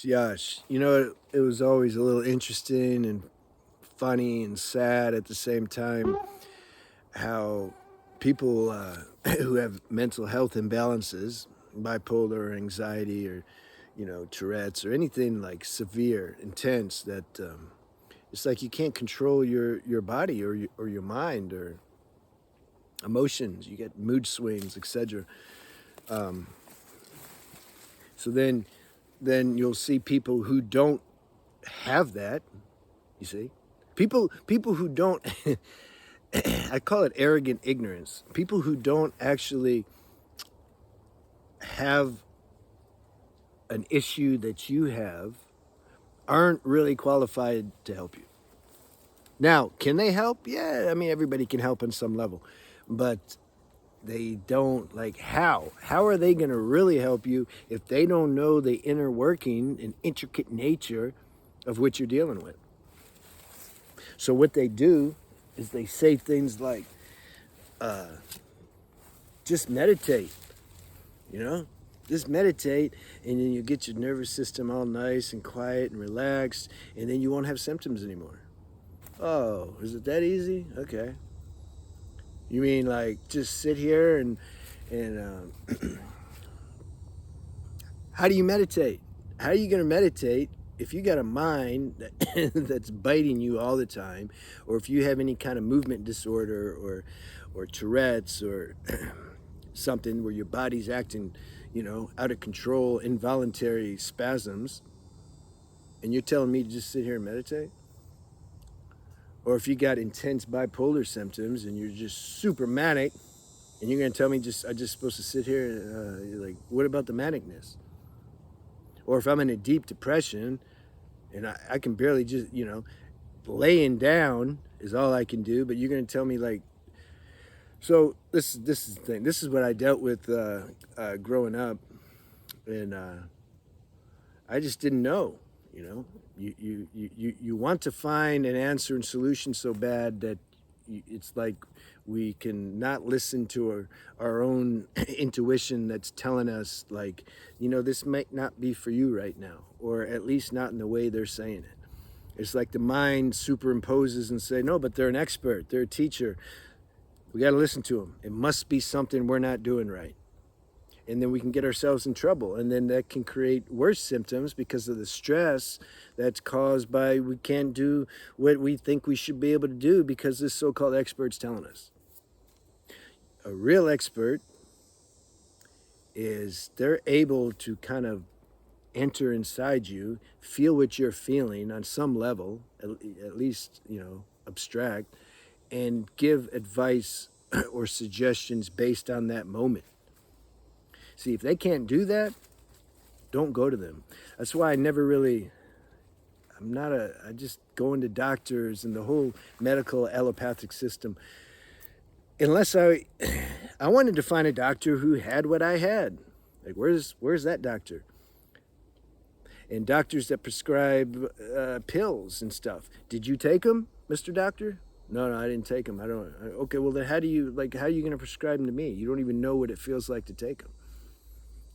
Josh, you know, it was always a little interesting and funny and sad at the same time how people who have mental health imbalances, bipolar or anxiety or, Tourette's or anything like severe, intense, that it's like you can't control your body or your mind or emotions. You get mood swings, etc. Um, so then you'll see people who don't have that. You see, people who don't. I call it arrogant ignorance. People who don't actually have an issue that you have aren't really qualified to help you. Now, can they help? Yeah, I mean everybody can help on some level, but they don't like how. How are they going to really help you if they don't know the inner working and intricate nature of what you're dealing with? So what they do is they say things like, just meditate, you know? Just meditate, and then you get your nervous system all nice and quiet and relaxed, and then you won't have symptoms anymore. Oh, is it that easy? Okay. You mean like just sit here and how do you meditate? How are you going to meditate if you got a mind that's biting you all the time, or if you have any kind of movement disorder or Tourette's or something where your body's acting, out of control, involuntary spasms, and you're telling me to just sit here and meditate? Or if you got intense bipolar symptoms and you're just super manic, and you're going to tell me I just supposed to sit here, like, what about the manicness? Or if I'm in a deep depression and I can barely just, laying down is all I can do, but you're going to tell me like, so this is the thing. This is what I dealt with growing up, and I just didn't know. You want to find an answer and solution so bad that it's like we can not listen to our own intuition that's telling us like, this might not be for you right now, or at least not in the way they're saying it. It's like the mind superimposes and say, no, but they're an expert, they're a teacher, we got to listen to them. It must be something we're not doing right, and then we can get ourselves in trouble, and then that can create worse symptoms because of the stress that's caused by we can't do what we think we should be able to do because this so-called expert's telling us. A real expert is they're able to kind of enter inside you, feel what you're feeling on some level, at least, abstract, and give advice or suggestions based on that moment. See, if they can't do that, don't go to them. That's why I just go into doctors and the whole medical allopathic system. Unless I wanted to find a doctor who had what I had. Like, where's that doctor? And doctors that prescribe pills and stuff. Did you take them, Mr. Doctor? No, I didn't take them. I don't. Okay, well then how are you going to prescribe them to me? You don't even know what it feels like to take them.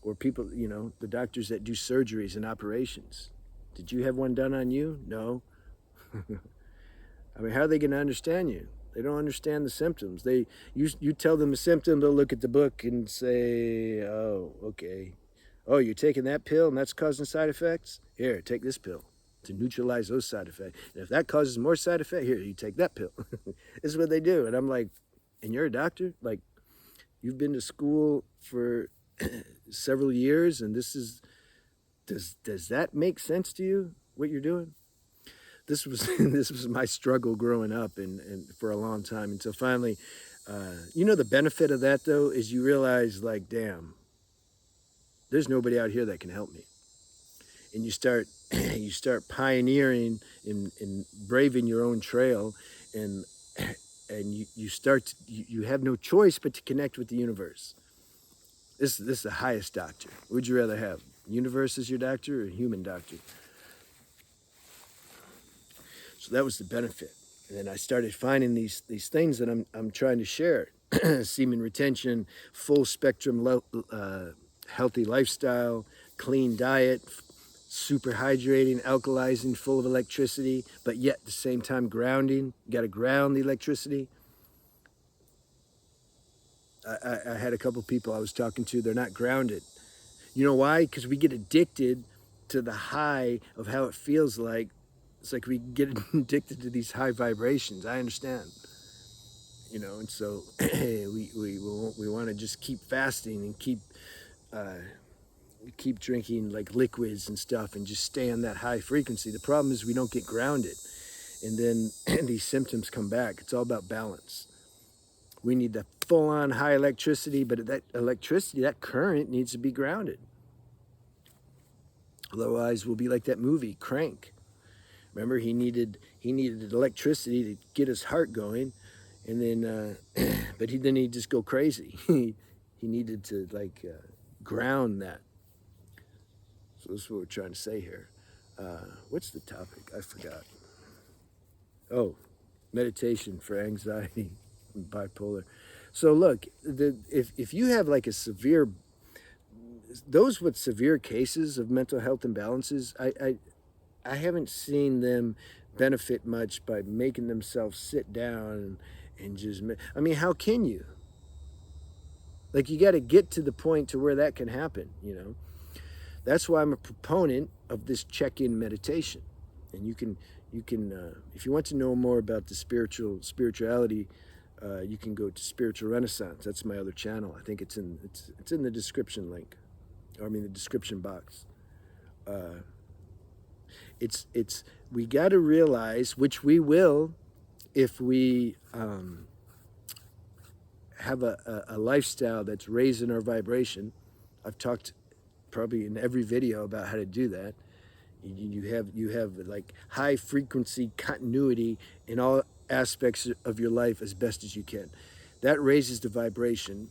Or people, the doctors that do surgeries and operations. Did you have one done on you? No. I mean, how are they going to understand you? They don't understand the symptoms. You tell them a symptom, they'll look at the book and say, "Oh, okay. Oh, you're taking that pill and that's causing side effects? Here, take this pill to neutralize those side effects. And if that causes more side effect, here, you take that pill." This is what they do. And I'm like, and you're a doctor? Like, you've been to school for several years, and does that make sense to you, what you're doing? This was this was my struggle growing up and for a long time until finally, the benefit of that though is you realize like, damn, there's nobody out here that can help me, and you start you start pioneering and braving your own trail, and you have no choice but to connect with the universe. This is the highest doctor. Would you rather have universe as your doctor or a human doctor? So that was the benefit. And then I started finding these things that I'm trying to share. Semen retention, full spectrum healthy lifestyle, clean diet, super hydrating, alkalizing, full of electricity, but yet at the same time grounding. You got to ground the electricity. I had a couple people I was talking to, they're not grounded. You know why? Because we get addicted to the high of how it feels like. It's like we get addicted to these high vibrations. I understand. And so we want to just keep fasting and keep drinking like liquids and stuff and just stay on that high frequency. The problem is we don't get grounded, and then these symptoms come back. It's all about balance. We need the full-on high electricity, but that electricity, that current needs to be grounded. Otherwise, we'll be like that movie, Crank. Remember, he needed electricity to get his heart going, and then, but then he'd just go crazy. He needed to ground that. So this is what we're trying to say here. What's the topic? I forgot. Oh, meditation for anxiety and bipolar. So look, if you have like a severe, those with severe cases of mental health imbalances, I haven't seen them benefit much by making themselves sit down and just, I mean, how can you? Like, you got to get to the point to where that can happen, That's why I'm a proponent of this check-in meditation. And you can, if you want to know more about the spirituality, you can go to Spiritual Renaissance. That's my other channel. I think it's in the description link, or the description box. We got to realize, which we will, if we have a lifestyle that's raising our vibration. I've talked probably in every video about how to do that. You have like high frequency continuity in all aspects of your life as best as you can. That raises the vibration,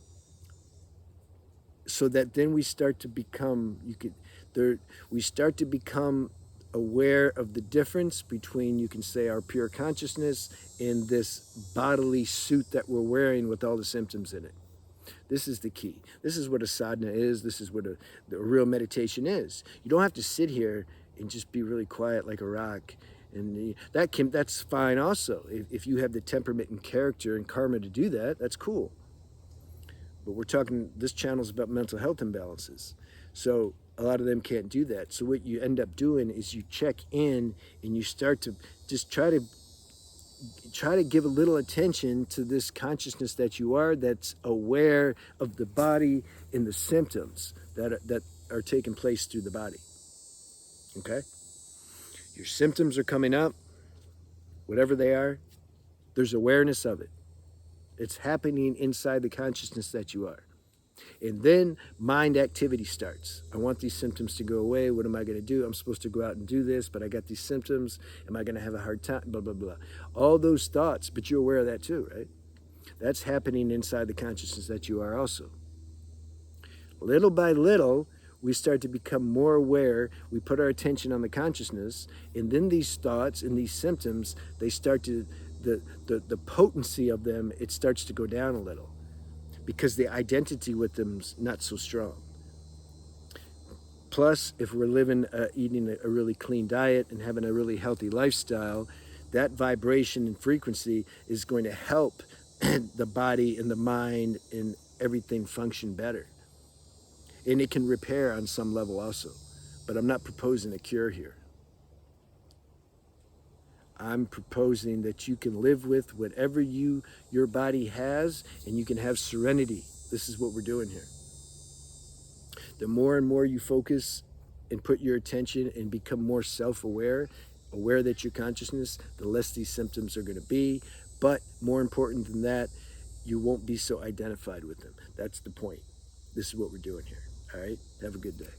so that then we start to become aware of the difference between, you can say, our pure consciousness and this bodily suit that we're wearing with all the symptoms in it. This is the key. This is what a sadhana is. This is what the real meditation is. You don't have to sit here and just be really quiet like a rock. And that's fine also. If you have the temperament and character and karma to do that, that's cool. But we're talking, this channel is about mental health imbalances. So a lot of them can't do that. So what you end up doing is you check in and you start to just try to give a little attention to this consciousness that you are, that's aware of the body and the symptoms that are taking place through the body. Okay? Your symptoms are coming up, whatever they are, there's awareness of it. It's happening inside the consciousness that you are. And then mind activity starts. I want these symptoms to go away. What am I going to do? I'm supposed to go out and do this, but I got these symptoms. Am I going to have a hard time? Blah, blah, blah. All those thoughts, but you're aware of that too, right? That's happening inside the consciousness that you are also. Little by little, we start to become more aware. We put our attention on the consciousness, and then these thoughts and these symptoms, they start to, the potency of them, it starts to go down a little, because the identity with them's not so strong. Plus, if we're eating a really clean diet and having a really healthy lifestyle, that vibration and frequency is going to help the body and the mind and everything function better. And it can repair on some level also. But I'm not proposing a cure here. I'm proposing that you can live with whatever your body has, and you can have serenity. This is what we're doing here. The more and more you focus and put your attention and become more self-aware, aware that your consciousness, the less these symptoms are going to be. But more important than that, you won't be so identified with them. That's the point. This is what we're doing here. All right? Have a good day.